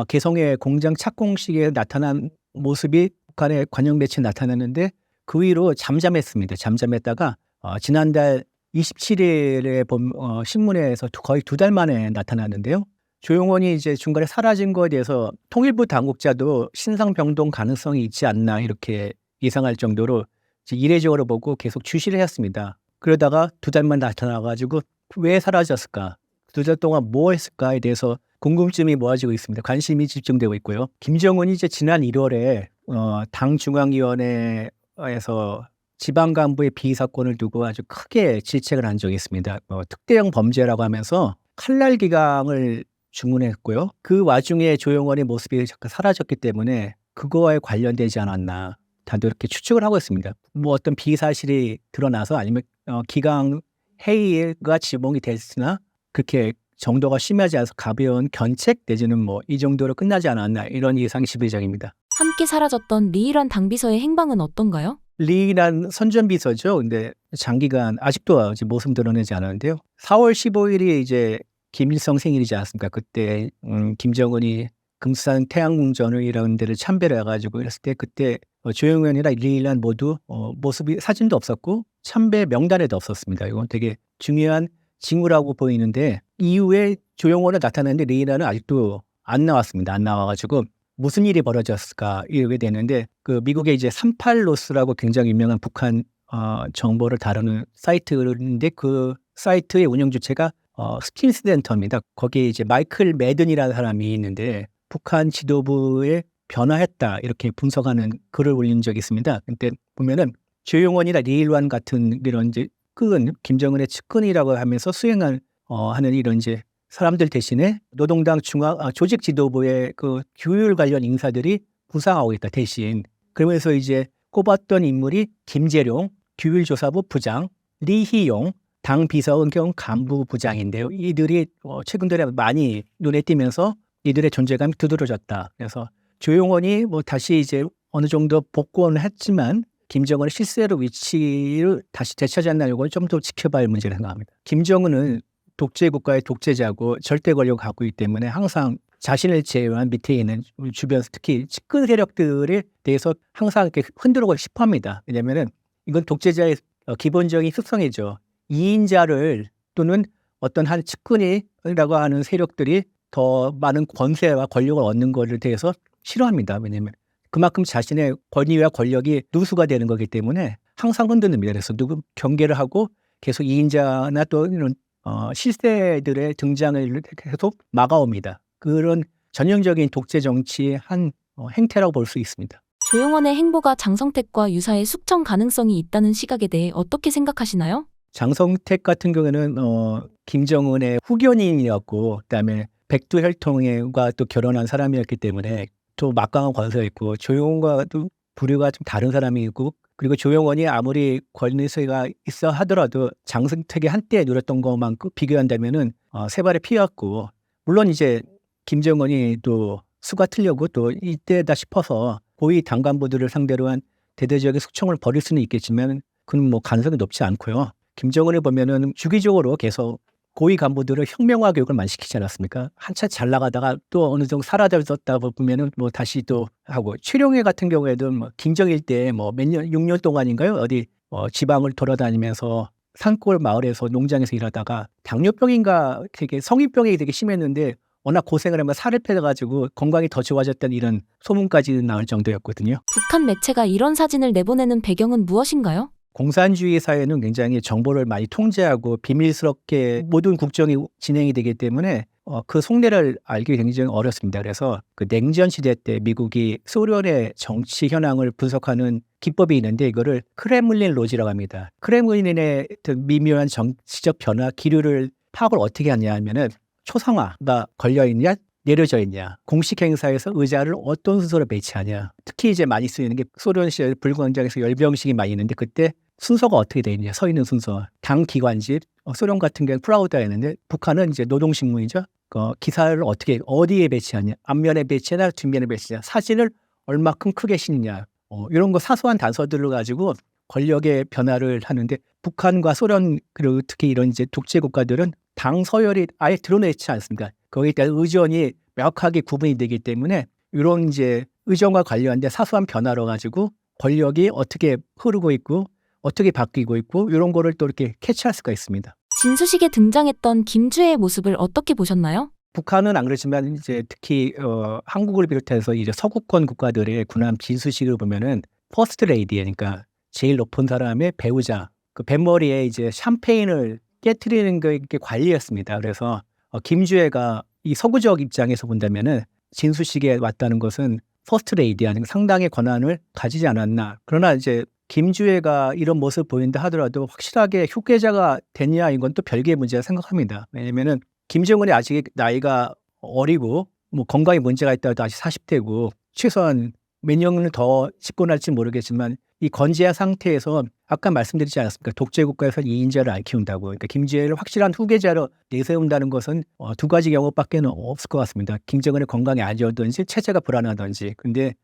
개성의 공장 착공식에 나타난 모습이 북한의 관영 배치에 나타났는데 그 위로 잠잠했습니다. 잠잠했다가 지난달 27일에 본 신문에서 거의 2달 만에 나타났는데요. 조용원이 이제 중간에 사라진 거에 대해서 통일부 당국자도 신상병동 가능성이 있지 않나 이렇게 예상할 정도로 이례적으로 보고 계속 주시를 했습니다. 그러다가 2달만 나타나가지고 왜 사라졌을까? 2달 동안 뭐 했을까에 대해서 궁금증이 모아지고 있습니다. 관심이 집중되고 있고요. 김정은이 이제 지난 1월에 당 중앙위원회에서 지방 간부의 비위 사건을 두고 아주 크게 질책을 한 적이 있습니다. 특대형 범죄라고 하면서 칼날 기강을 주문했고요. 그 와중에 조용원의 모습이 잠깐 사라졌기 때문에 그거에 관련되지 않았나 다들 이렇게 추측을 하고 있습니다. 뭐 어떤 비위 사실이 드러나서 아니면 기강 해이가 지목이 됐으나 그렇게 정도가 심하지 않아서 가벼운 견책 내지는 뭐 이 정도로 끝나지 않았나 이런 예상이 지배적입니다. 함께 사라졌던 리일환 당비서의 행방은 어떤가요? 리란 선전비서죠. 근데 장기간 아직도 모습 드러내지 않았는데요. 4월 15일이 이제 김일성 생일이지 않습니까? 그때 김정은이 금수산 태양궁전을 이런 데를 참배를 해가지고 이랬을 때 그때 조용현이나 리란 모두 모습이 사진도 없었고 참배 명단에도 없었습니다. 이건 되게 중요한 징후라고 보이는데 이후에 조용원은 나타났는데 리란은 아직도 안 나왔습니다. 안 나와가지고 무슨 일이 벌어졌을까 이렇게 되는데 그 미국의 이제 38로스라고 굉장히 유명한 북한 정보를 다루는 사이트인데 그 사이트의 운영 주체가 스킨스센터입니다. 거기에 이제 마이클 매든이라는 사람이 있는데 북한 지도부에 변화했다 이렇게 분석하는 글을 올린 적이 있습니다. 근데 보면은 조용원이나 리일완 같은 이런 이제 김정은의 측근이라고 하면서 수행한 하는 이런 이제 사람들 대신에 노동당 조직 지도부의 그 규율 관련 인사들이 부상하고 있다 대신. 그러면서 이제 꼽았던 인물이 김재룡 규율조사부 부장, 리희용 당 비서은경 간부 부장인데요. 이들이 최근 들에 많이 눈에 띄면서 이들의 존재감이 두드러졌다. 그래서 조용원이 뭐 다시 이제 어느 정도 복권을 했지만 김정은의 실세로 위치를 다시 되찾았나 이걸 좀 더 지켜봐야 할 문제를 생각합니다. 김정은은 독재 국가의 독재자고 절대 권력을 갖고 있기 때문에 항상 자신을 제외한 밑에 있는 주변 특히 측근 세력들에 대해서 항상 이렇게 흔들고 싶어합니다. 왜냐하면은 이건 독재자의 기본적인 습성이죠. 이인자를 또는 어떤 한 측근이라고 하는 세력들이 더 많은 권세와 권력을 얻는 것에 대해서 싫어합니다. 왜냐하면 그만큼 자신의 권위와 권력이 누수가 되는 거기 때문에 항상 흔듭니다. 그래서 누구 경계를 하고 계속 이인자나 또 이런 실세들의 등장을 계속 막아옵니다. 그런 전형적인 독재 정치의 한 행태라고 볼 수 있습니다. 조용원의 행보가 장성택과 유사의 숙청 가능성이 있다는 시각에 대해 어떻게 생각하시나요? 장성택 같은 경우에는 김정은의 후견인이었고 그다음에 백두혈통과 또 결혼한 사람이었기 때문에 또 막강한 권세가 있고 조용원과도 부류가 좀 다른 사람이고 그리고 조용원이 아무리 권세가 있어 하더라도 장성택이 한때 누렸던 것만큼 비교한다면은 세 발의 피였고 물론 이제 김정은이 또 수가 틀려고 또 이때다 싶어서 고위 당간부들을 상대로 한 대대적인 숙청을 벌일 수는 있겠지만 그건 뭐 가능성이 높지 않고요. 김정은을 보면은 주기적으로 계속 고위 간부들을 혁명화 교육을 많이 시키지 않았습니까? 한참 잘 나가다가 또 어느 정도 사라졌다 보면은 뭐 다시 또 하고 최룡해 같은 경우에도 뭐 김정일 때 뭐 몇 년, 6년 동안인가요? 어디 지방을 돌아다니면서 산골 마을에서 농장에서 일하다가 당뇨병인가 되게 성인병이 되게 심했는데 워낙 고생을 하면 살을 빼가지고 건강이 더 좋아졌다는 이런 소문까지 나올 정도였거든요. 북한 매체가 이런 사진을 내보내는 배경은 무엇인가요? 공산주의 사회는 굉장히 정보를 많이 통제하고 비밀스럽게 모든 국정이 진행이 되기 때문에 그 속내를 알기 굉장히 어렵습니다. 그래서 그 냉전 시대 때 미국이 소련의 정치 현황을 분석하는 기법이 있는데 이거를 크렘린 로지라고 합니다. 크렘린의 미묘한 정치적 변화, 기류를 파악을 어떻게 하냐 하면은 초상화가 걸려있냐 내려져 있냐, 공식 행사에서 의자를 어떤 순서로 배치하냐. 특히 이제 많이 쓰이는 게 소련 시절 불광장에서 열병식이 많이 있는데 그때 순서가 어떻게 돼 있냐, 서 있는 순서. 당 기관집, 소련 같은 경우는 프라우다였는데 북한은 이제 노동신문이죠. 기사를 어디에 배치하냐, 앞면에 배치하냐, 뒷면에 배치하냐, 사진을 얼마큼 크게 싣냐, 이런 거 사소한 단서들을 가지고 권력의 변화를 하는데 북한과 소련 그리고 특히 이런 이제 독재 국가들은 당 서열이 아예 드러내지 않습니다. 거기에 따른 의전이 명확하게 구분이 되기 때문에 이런 이제 의전과 관련된 사소한 변화로 가지고 권력이 어떻게 흐르고 있고 어떻게 바뀌고 있고 이런 거를 또 이렇게 캐치할 수가 있습니다. 진수식에 등장했던 김주혜의 모습을 어떻게 보셨나요? 북한은 안 그렇지만 이제 특히 한국을 비롯해서 이제 서구권 국가들의 군함 진수식을 보면은 퍼스트 레이디니까 제일 높은 사람의 배우자, 그 뱃머리에 이제 샴페인을 깨트리는 게 관리였습니다. 그래서 김주혜가 이 서구적 입장에서 본다면은 진수식에 왔다는 것은 퍼스트 레이디 아니면 상당의 권한을 가지지 않았나. 그러나 이제 김주혜가 이런 모습을 보인다 하더라도 확실하게 후계자가 됐냐 이건 또 별개의 문제라 생각합니다. 왜냐면은 김정은이 아직 나이가 어리고 뭐 건강에 문제가 있다도 아직 40대고 최소한 몇 년을 더 집권할지 모르겠지만 이 건재한 상태에서 아까 말씀드리지 않았습니까? 독재 국가에서 2인자를 안 키운다고. 그러니까 김주혜를 확실한 후계자로 내세운다는 것은 두 가지 경우밖에 없을 것 같습니다. 김정은의 건강이 안 좋든지 체제가 불안하든지. 근데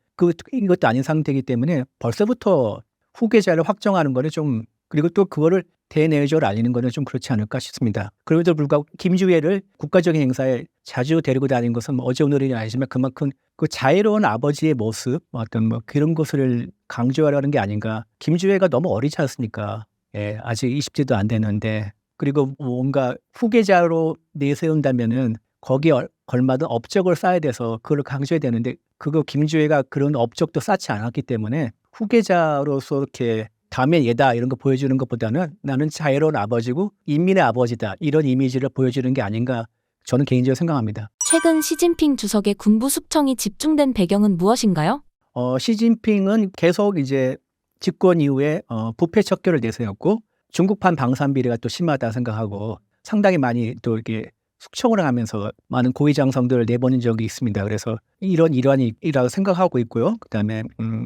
이것도 아닌 상태이기 때문에 벌써부터 후계자를 확정하는 거는 좀, 그리고 또 그거를 대내외적으로 알리는 거는 좀 그렇지 않을까 싶습니다. 그럼에도 불구하고 김주혜를 국가적인 행사에 자주 데리고 다니는 것은 뭐 어제 오늘이 아니지만 그만큼 그 자애로운 아버지의 모습, 어떤 뭐 그런 것을 강조하려는 게 아닌가. 김주혜가 너무 어리지 않습니까? 예, 아직 20대도 안 되는데. 그리고 뭔가 후계자로 내세운다면은 거기에 걸맞은 업적을 쌓아야 돼서 그걸 강조해야 되는데 그거 김주혜가 그런 업적도 쌓지 않았기 때문에 후계자로서 이렇게 다음에 얘다 이런 거 보여주는 것보다는 나는 자유로운 아버지고 인민의 아버지다 이런 이미지를 보여주는 게 아닌가 저는 개인적으로 생각합니다. 최근 시진핑 주석의 군부 숙청이 집중된 배경은 무엇인가요? 시진핑은 계속 이제 집권 이후에 부패 척결을 내세웠고 중국판 방산 비리가 또 심하다 생각하고 상당히 많이 또 이렇게 숙청을 하면서 많은 고위장성들을 내보낸 적이 있습니다. 그래서 이런 일환이라고 생각하고 있고요. 그다음에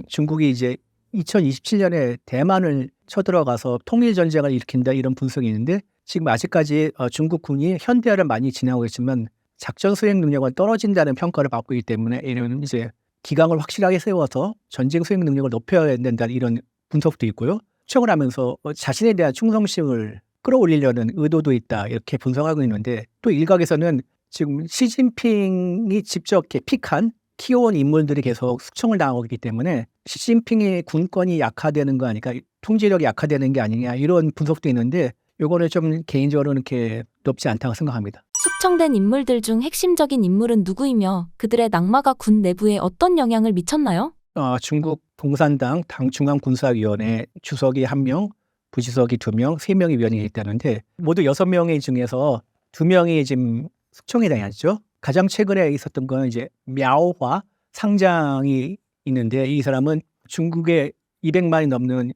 중국이 이제 2027년에 대만을 쳐들어가서 통일 전쟁을 일으킨다 이런 분석이 있는데 지금 아직까지 중국군이 현대화를 많이 진행하고 있지만 작전 수행 능력은 떨어진다는 평가를 받고 있기 때문에 이런 이제 기강을 확실하게 세워서 전쟁 수행 능력을 높여야 된다는 이런 분석도 있고요. 추정을 하면서 자신에 대한 충성심을 끌어올리려는 의도도 있다 이렇게 분석하고 있는데 또 일각에서는 지금 시진핑이 직접 이렇게 픽한 키워온 인물들이 계속 숙청을 당하고 있기 때문에 시진핑의 군권이 약화되는 거 아니까 통제력이 약화되는 게 아니냐 이런 분석도 있는데 요거는 좀 개인적으로는 이렇게 높지 않다고 생각합니다. 숙청된 인물들 중 핵심적인 인물은 누구이며 그들의 낙마가 군 내부에 어떤 영향을 미쳤나요? 중국 공산당 당중앙군사위원회 주석이 1명, 부주석이 2명, 3명의 위원이 있다는데 모두 6명의 중에서 2명이 지금 숙청이 당했죠. 가장 최근에 있었던 건 이제 мя오화 상장이 있는데 이 사람은 중국에 200만이 넘는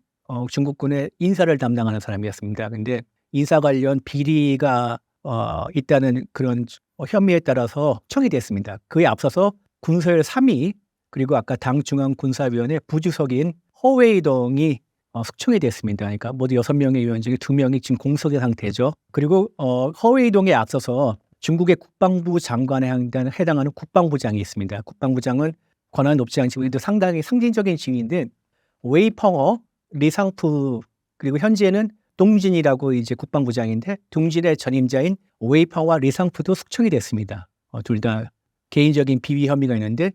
중국군의 인사를 담당하는 사람이었습니다. 근데 인사 관련 비리가 있다는 그런 혐의에 따라서 숙청이 됐습니다. 그에 앞서서 군서열 3위 그리고 아까 당중앙군사위원회 부주석인 허웨이동이 숙청이 됐습니다. 그러니까 모두 6명의 위원 중에 2명이 지금 공석의 상태죠. 그리고 허웨이동에 앞서서 중국의 국방부 장관에 해당하는 국방부장이 있습니다. 국방부장은 권한이 높지 않지만 상당히 상징적인 지위인데 웨이펑어, 리상프 그리고 현재는 동진이라고 이제 국방부장인데 동진의 전임자인 웨이펑과 리상푸도 숙청이 됐습니다. 둘 다 개인적인 비위 혐의가 있는데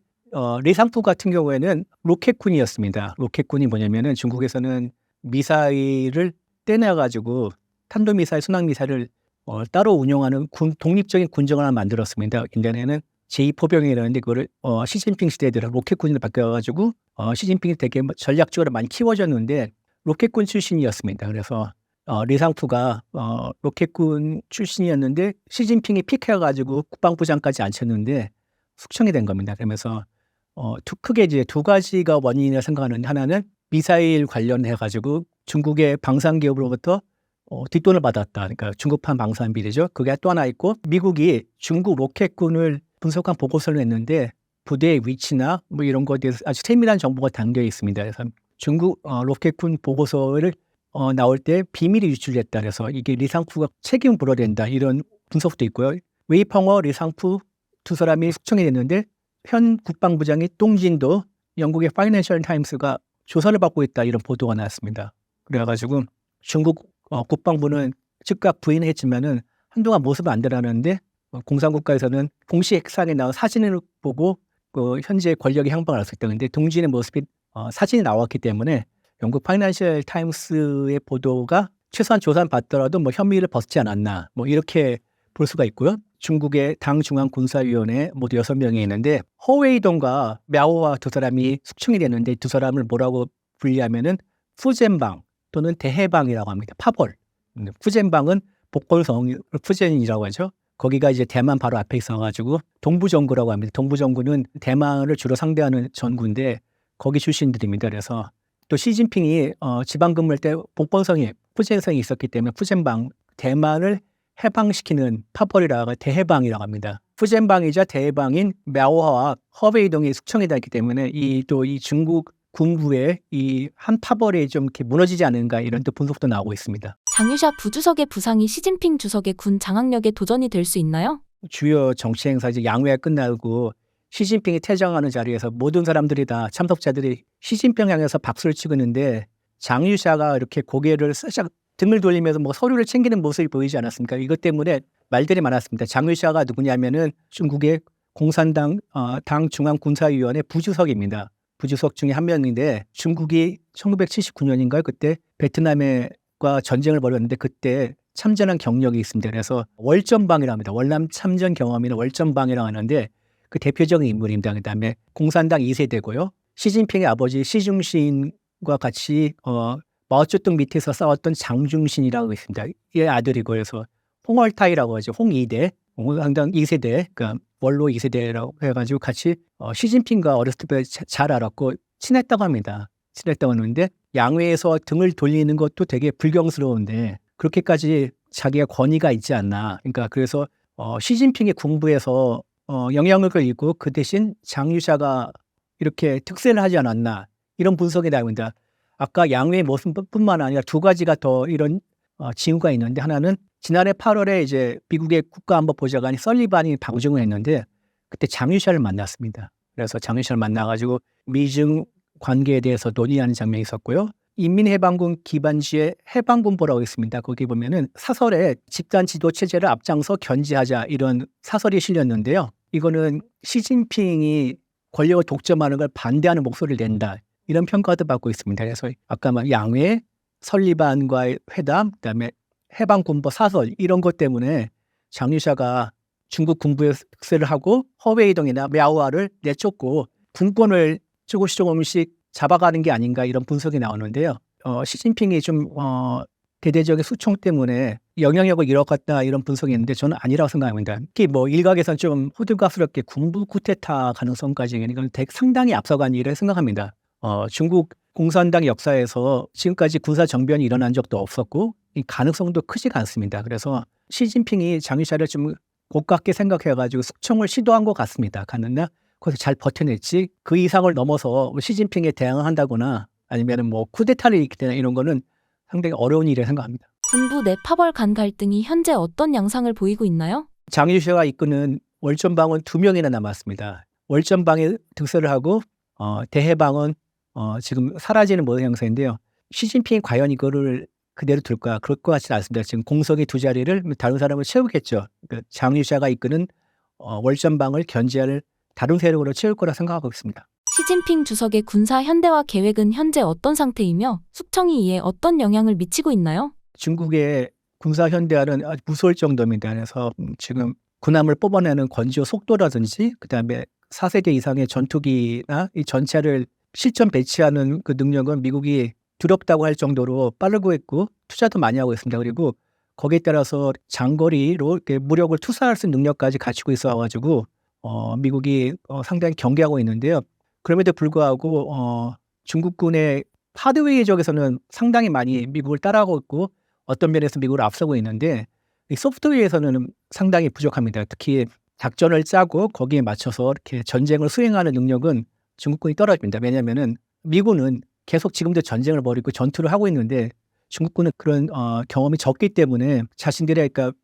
리상푸 같은 경우에는 로켓군이었습니다. 로켓군이 뭐냐면은 중국에서는 미사일을 떼내가지고 탄도미사일, 순항미사일을 따로 운영하는 독립적인 군정을 하나 만들었습니다. 인터넷에는 제2포병이라는데 그거를 시진핑 시대에 들어 로켓군으로 바뀌어가지고 시진핑이 되게 전략적으로 많이 키워졌는데 로켓군 출신이었습니다. 그래서 리상푸가 로켓군 출신이었는데 시진핑이 픽해가지고 국방부장까지 앉혔는데 숙청이 된 겁니다. 그러면서 크게 이제 두 가지가 원인이라 생각하는데 하나는 미사일 관련해가지고 중국의 방산기업으로부터 뒷돈을 받았다. 그러니까 중국판 방산 비리죠. 그게 또 하나 있고 미국이 중국 로켓군을 분석한 보고서를 냈는데 부대의 위치나 뭐 이런 것에 대해서 아주 세밀한 정보가 담겨 있습니다. 그래서 중국 로켓군 보고서를 나올 때 비밀이 유출됐다. 그래서 이게 리상푸가 책임을 물어야 된다. 이런 분석도 있고요. 웨이펑어, 리상푸 두 사람이 숙청이 됐는데 현 국방부장이 동진도 영국의 파이낸셜 타임스가 조사를 받고 있다. 이런 보도가 나왔습니다. 그래가지고 중국 국방부는 즉각 부인했지만은 한동안 모습을 안 드러나는데 공산국가에서는 공식 핵상에 나온 사진을 보고 현재 권력의 향방을 알 수 있다. 근데 동진의 모습이 사진이 나왔기 때문에 영국 파이낸셜 타임스의 보도가 최소한 조사를 받더라도 뭐 혐의를 벗지 않았나 뭐 이렇게 볼 수가 있고요. 중국의 당중앙군사위원회 모두 6명이 있는데 허웨이동과 мя오와 두 사람이 숙청이 됐는데 두 사람을 뭐라고 분리하면은 푸젠방 또는 대해방이라고 합니다. 파벌. 푸젠방은 복골성 푸젠이라고 하죠. 거기가 이제 대만 바로 앞에 있어가지고 동부정구라고 합니다. 동부정구는 대만을 주로 상대하는 전구인데 거기 출신들입니다. 그래서 또 시진핑이 지방 근무할 때 복건성이 푸젠성이 있었기 때문에 푸젠방 대만을 해방시키는 파벌이라고 대해방이라고 합니다. 푸젠방이자 대해방인 мя오와 허베이동이 숙청이 됐기 때문에 이 중국 군부의 이 한 파벌이 좀 이렇게 무너지지 않은가 이런 또 분석도 나오고 있습니다. 장유샤 부주석의 부상이 시진핑 주석의 군 장악력에 도전이 될 수 있나요? 주요 정치 행사 이제 양회가 끝나고 시진핑이 퇴장하는 자리에서 모든 사람들이 다 참석자들이 시진핑 향해서 박수를 치고 있는데 장유샤가 이렇게 고개를 살짝 등을 돌리면서 뭐 서류를 챙기는 모습이 보이지 않았습니까? 이것 때문에 말들이 많았습니다. 장유샤가 누구냐면은 중국의 공산당 당 중앙군사위원회 부주석입니다. 부주석 중에 한 명인데 중국이 1979년인가요? 그때 베트남과 전쟁을 벌였는데 그때 참전한 경력이 있습니다. 그래서 월전방이라고 합니다. 월남 참전 경험이나 월전방이라고 하는데 그 대표적인 인물입니다. 그다음에 공산당 2세대고요. 시진핑의 아버지 시중신과 같이 마오쩌둥 밑에서 싸웠던 장중신이라고 있습니다. 이 아들이고 그래서 홍얼타이라고 하죠. 홍2대, 공산당 2세대, 그러니까 원로 2세대라고 해가지고 같이 시진핑과 어렸을 때 잘 알았고 친했다고 합니다. 친했다고 하는데 양회에서 등을 돌리는 것도 되게 불경스러운데 그렇게까지 자기가 권위가 있지 않나. 그러니까 그래서 시진핑의 군부에서 영향력을 잃고 그 대신 장유샤가 이렇게 특세를 하지 않았나. 이런 분석이 나옵니다. 아까 양회의 모습뿐만 아니라 두 가지가 더 이런 징후가 있는데 하나는 지난해 8월에 이제 미국의 국가안보보좌관이 설리반이 방중을 했는데 그때 장유샤를 만났습니다. 그래서 장유샤를 만나가지고 미중 관계에 대해서 논의하는 장면이 있었고요. 인민해방군 기반지의 해방군보라고 있습니다. 거기 보면은 사설에 집단 지도 체제를 앞장서 견지하자 이런 사설이 실렸는데요. 이거는 시진핑이 권력을 독점하는 걸 반대하는 목소리를 낸다. 이런 평가도 받고 있습니다. 그래서 아까 말 양회, 설리반과의 회담, 그다음에 해방군보 사설 이런 것 때문에 장유샤가 중국 군부에 득세를 하고 허웨이동이나 мя오와를 내쫓고 군권을 조금씩 잡아가는 게 아닌가 이런 분석이 나오는데요. 시진핑이 좀 대대적인 수총 때문에 영향력을 잃어갔다 이런 분석이 있는데 저는 아니라고 생각합니다. 특히 뭐 일각에서는 좀 호들갑스럽게 군부 쿠데타 가능성까지 이건 상당히 앞서간 일을 생각합니다. 중국 공산당 역사에서 지금까지 군사 정변이 일어난 적도 없었고 이 가능성도 크지가 않습니다. 그래서 시진핑이 장유샤를 좀 고깝게 생각해가지고 숙청을 시도한 것 같습니다. 갔느냐 거기서 잘 버텨냈지 그 이상을 넘어서 시진핑에 대항한다거나 아니면 뭐 쿠데타를 일으키거나 이런 거는 상당히 어려운 일이라고 생각합니다. 군부 내 파벌 간 갈등이 현재 어떤 양상을 보이고 있나요? 장유샤가 이끄는 월전방은 2명이나 남았습니다. 월전방에 득세를 하고 대해방은 지금 사라지는 모든 형상인데요. 시진핑이 과연 이거를 그대로 둘까? 그럴 것 같지는 않습니다. 지금 공석이 두 자리를 다른 사람을 채우겠죠. 그 장유샤가 이끄는 월전방을 견제할 다른 세력으로 채울 거라 생각하고 있습니다. 시진핑 주석의 군사 현대화 계획은 현재 어떤 상태이며 숙청이 이에 어떤 영향을 미치고 있나요? 중국의 군사 현대화는 아주 무서울 정도입니다. 그래서 지금 군함을 뽑아내는 건조 속도라든지 그다음에 4세대 이상의 전투기나 이 전차를 실전 배치하는 그 능력은 미국이 두렵다고 할 정도로 빠르고 있고 투자도 많이 하고 있습니다. 그리고 거기에 따라서 장거리로 이렇게 무력을 투사할 수 있는 능력까지 갖추고 있어가지고 미국이 상당히 경계하고 있는데요. 그럼에도 불구하고 중국군의 하드웨어적에서는 상당히 많이 미국을 따라가고 있고 어떤 면에서 미국을 앞서고 있는데 이 소프트웨어에서는 상당히 부족합니다. 특히 작전을 짜고 거기에 맞춰서 이렇게 전쟁을 수행하는 능력은 중국군이 떨어집니다. 왜냐하면은 미군은 계속 지금도 전쟁을 벌이고 전투를 하고 있는데 중국군은 그런 경험이 적기 때문에 자신들의 그러니까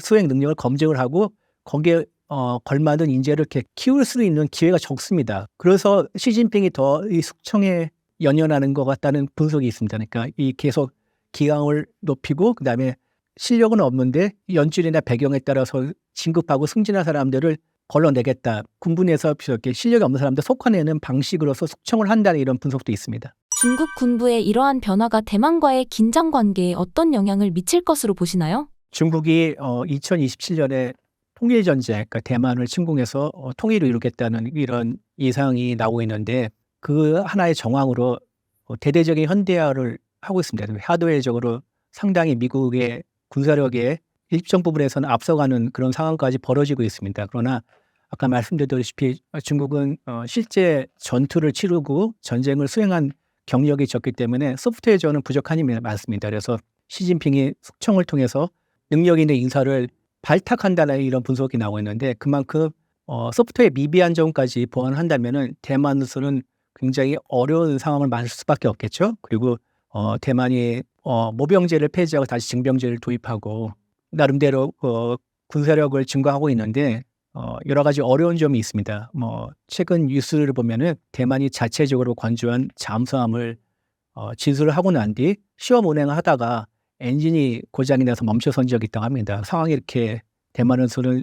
수행 능력을 검증을 하고 거기에 걸맞은 인재를 이렇게 키울 수 있는 기회가 적습니다. 그래서 시진핑이 더 이 숙청에 연연하는 것 같다는 분석이 있습니다. 그러니까 이 계속 기강을 높이고 그다음에 실력은 없는데 연줄이나 배경에 따라서 진급하고 승진한 사람들을 걸러내겠다. 군부 내에서 이렇게 실력이 없는 사람들 속아내는 방식으로서 숙청을 한다는 이런 분석도 있습니다. 중국 군부의 이러한 변화가 대만과의 긴장 관계에 어떤 영향을 미칠 것으로 보시나요? 중국이 2027년에 통일전쟁, 그러니까 대만을 침공해서 통일을 이루겠다는 이런 예상이 나오고 있는데 그 하나의 정황으로 대대적인 현대화를 하고 있습니다. 하드웨어적으로 상당히 미국의 군사력의 일정 부분에서는 앞서가는 그런 상황까지 벌어지고 있습니다. 그러나 아까 말씀드렸다시피 중국은 실제 전투를 치르고 전쟁을 수행한 경력이 적기 때문에 소프트웨어는 부족한 힘이 많습니다. 그래서 시진핑이 숙청을 통해서 능력 있는 인사를 발탁한다는 이런 분석이 나오고 있는데 그만큼 소프트웨어 미비한 점까지 보완한다면은 대만으로서는 굉장히 어려운 상황을 맞을 수밖에 없겠죠. 그리고 대만이 모병제를 폐지하고 다시 징병제를 도입하고 나름대로 군사력을 증강하고 있는데 여러 가지 어려운 점이 있습니다. 최근 뉴스를 보면은 대만이 자체적으로 건조한 잠수함을 진술을 하고 난 뒤 시험 운행을 하다가 엔진이 고장이 나서 멈춰선 적이 있다고 합니다. 상황이 이렇게 대만에서는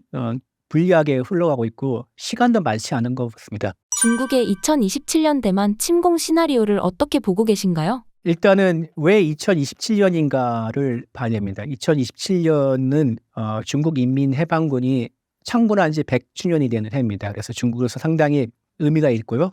불리하게 흘러가고 있고 시간도 많지 않은 것 같습니다. 중국의 2027년 대만 침공 시나리오를 어떻게 보고 계신가요? 일단은 왜 2027년인가를 봐야 됩니다. 2027년은 중국 인민해방군이 창군한 지 100주년이 되는 해입니다. 그래서 중국에서 상당히 의미가 있고요.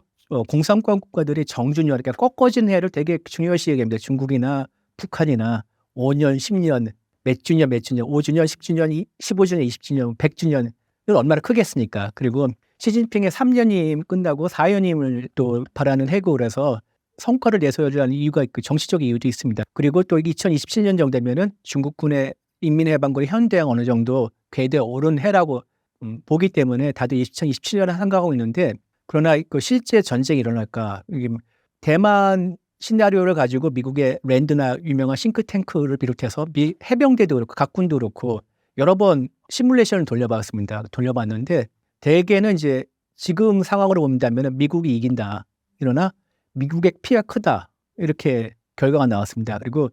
공산권 국가들이 정준열, 그러니까 꺾어진 해를 되게 중요시 여깁니다. 중국이나 북한이나 5년, 10년, 몇 주년, 5주년, 10주년, 15주년, 20주년, 100주년 이건 얼마나 크겠습니까? 그리고 시진핑의 3년임 끝나고 4년임을 또 바라는 해고 그래서 성과를 내세우려는 이유가 있고 정치적 이유도 있습니다. 그리고 또 2027년 정도 되면은 중국군의 인민해방군의 현대화가 어느 정도 궤도에 오른 해라고 보기 때문에 다들 2027년을 생각하고 있는데 그러나 그 실제 전쟁이 일어날까? 대만 시나리오를 가지고 미국의 랜드나 유명한 싱크탱크를 비롯해서 미 해병대도 그렇고 각군도 그렇고 여러 번 시뮬레이션을 돌려봤는데 대개는 이제 지금 상황으로 본다면 미국이 이긴다. 그러나 미국의 피해가 크다. 이렇게 결과가 나왔습니다. 그리고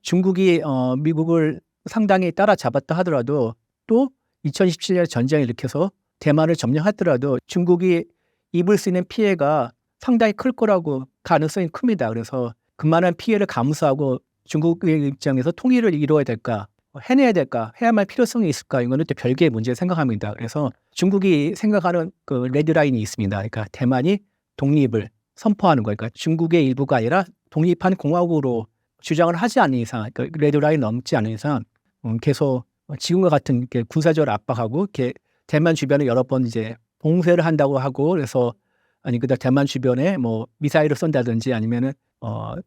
중국이 미국을 상당히 따라잡았다 하더라도 또 2027년에 전쟁을 일으켜서 대만을 점령하더라도 중국이 입을 수 있는 피해가 상당히 클 거라고 가능성이 큽니다. 그래서 그만한 피해를 감수하고 중국의 입장에서 통일을 이루어야 될까, 해내야 될까, 해야만 필요성이 있을까 이거는 또 별개의 문제 생각합니다. 그래서 중국이 생각하는 그 레드라인이 있습니다. 그러니까 대만이 독립을 선포하는 거니까 그러니까 중국의 일부가 아니라 독립한 공화국으로 주장을 하지 않는 이상, 그러니까 레드라인 넘지 않는 이상 계속 지금과 같은 이렇게 군사적으로 압박하고 이렇게 대만 주변에 여러 번 이제 봉쇄를 한다고 하고 그래서 아니 그다음 대만 주변에 뭐 미사일을 쏜다든지 아니면은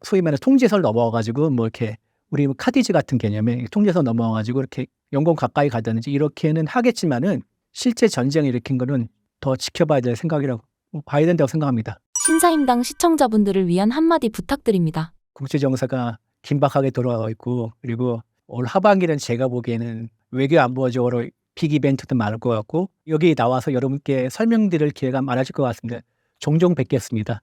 소위 말해 통제선을 넘어가가지고 뭐 이렇게 우리 카디지 같은 개념에 통제선 넘어가가지고 이렇게 영공 가까이 가다든지 이렇게는 하겠지만은 실제 전쟁을 일으킨 거는 더 지켜봐야 될 생각이라고 봐야 된다고 생각합니다. 신사임당 시청자분들을 위한 한마디 부탁드립니다. 국제 정세가 긴박하게 돌아가고 있고 그리고 올 하반기는 제가 보기에는 외교 안보적으로 빅 이벤트도 많을 것 같고 여기 나와서 여러분께 설명드릴 기회가 많아질 것 같습니다. 종종 뵙겠습니다.